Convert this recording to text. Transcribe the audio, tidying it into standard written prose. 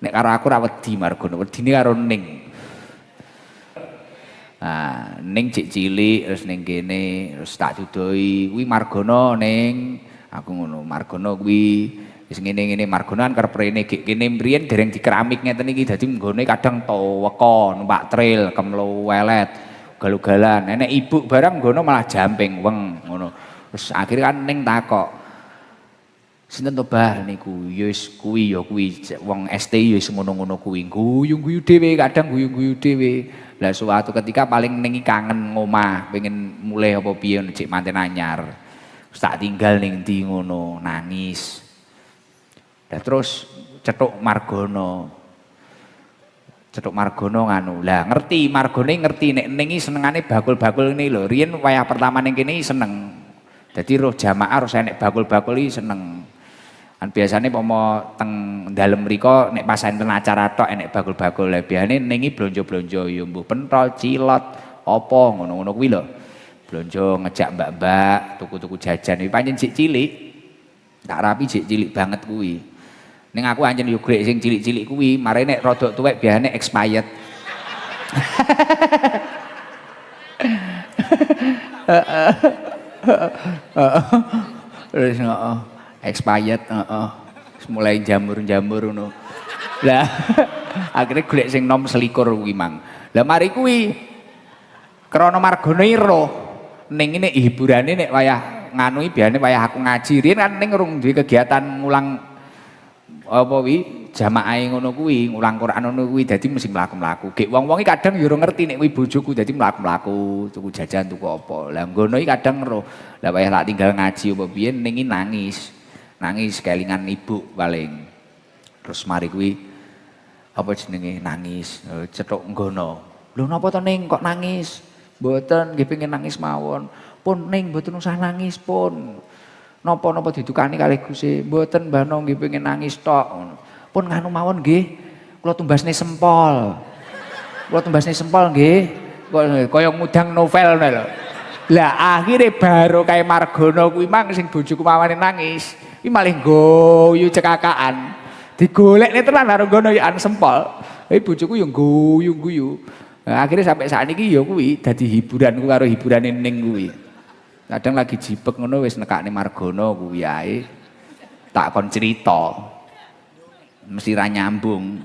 Nek karo aku ra wedi Margono, wedine karo Ning. Nah, Ning cek cilik terus ning kene terus tak dudoi kuwi Margono Ning. Aku ngono, Margono kuwi wis ngene-ngene Margono kan kerep rene gek kene mriyen dereng dikeramik ngeten iki dadi nggone kadang toweko numpak trail kemlu welet galugalan. Nenek ibu barang nggono malah jamping weng ngono. Terus akhirnya kan Ning takok. Sinten to Bah niku? Ya wis kuwi ya kuwi wong ST ya wis ngono-ngono kuwi. Guyu-guyu dhewe kadang guyu-guyu dhewe. Lah suatu ketika paling Ning kangen ngomah, pengen mulai apa piye cek manten anyar. Terus tak tinggal ning ndi ngono, nangis. Lah terus cetuk Margono. Cetuk Margono nganu. Lah ngerti Margone ngerti nek Ning iki senengane bakul-bakul ini lho. Riyen wayah pertama ning kene seneng. Dadi roh jamaah roh enek bakul-bakul iki seneng. Kan biasane pomo teng dalem mriko nek pas enten acara tok enek bakul-bakul. Lah biasane Ning iki blonjo-blonjo ya mbuh pentol, cilot, apa ngono-ngono kuwi lho. Blonjo ngejak mbak-mbak, tuku-tuku jajan. Iki pancen sik cilik. Tak rapi sik cilik banget kuwi. Ning aku anjen yo golek sing cilik-cilik kuwi, mare nek rodok tuwek biasane expired. Terus heeh, expired heeh. Mulai jamur-jamur ngono. Lah akhirnya golek sing nom selikur kuwi mang. Lah mari kuwi krana Margono iro Ning ini hiburane nek wayah nganu biasane wayah aku ngaji riyen kan Ning urung duwe kegiatan ngulang apa wi jamaah ngono kuwi ngulang Quran ngono kuwi dadi mesti mlaku-mlaku. Gek wong-wong iki kadang yo ora ngerti nek kuwi bojoku dadi mlaku-mlaku tuku jajan tuku apa. Lah ngono iki kadang ro. Lah wayah lak tinggal ngaji apa piye Ning iki nangis. Nangis kelingan ibu paling. Terus mari kuwi apa jenenge nangis cetuk nggono. Lho napa to Ning kok nangis? Mboten nggih pengen nangis mawon. Pun Ning mboten usah nangis pun. Napa-napa didukani kalih Gusti. Mboten Mbah No nggih pengen nangis tok. Pun nganu mawon nggih. Kula tumbasne sempol. Kula tumbasne sempol nggih. Kaya ngudang novel ngono lho. Lah akhire baru kae Margono kuwi mang sing bojoku mawane nangis. Iki malih guyu cekakaan. Digolekne tenan karo ngono ya sempol. Bojoku yo guyu-guyu. Nah, akhirnya sampai saat ini ya kuwi dadi hiburanku karo hiburane Ning kuwi. Kadang lagi jibek ngono wis nekakne Margono kuwi ae. Tak kon cerita. Mesti ra nyambung.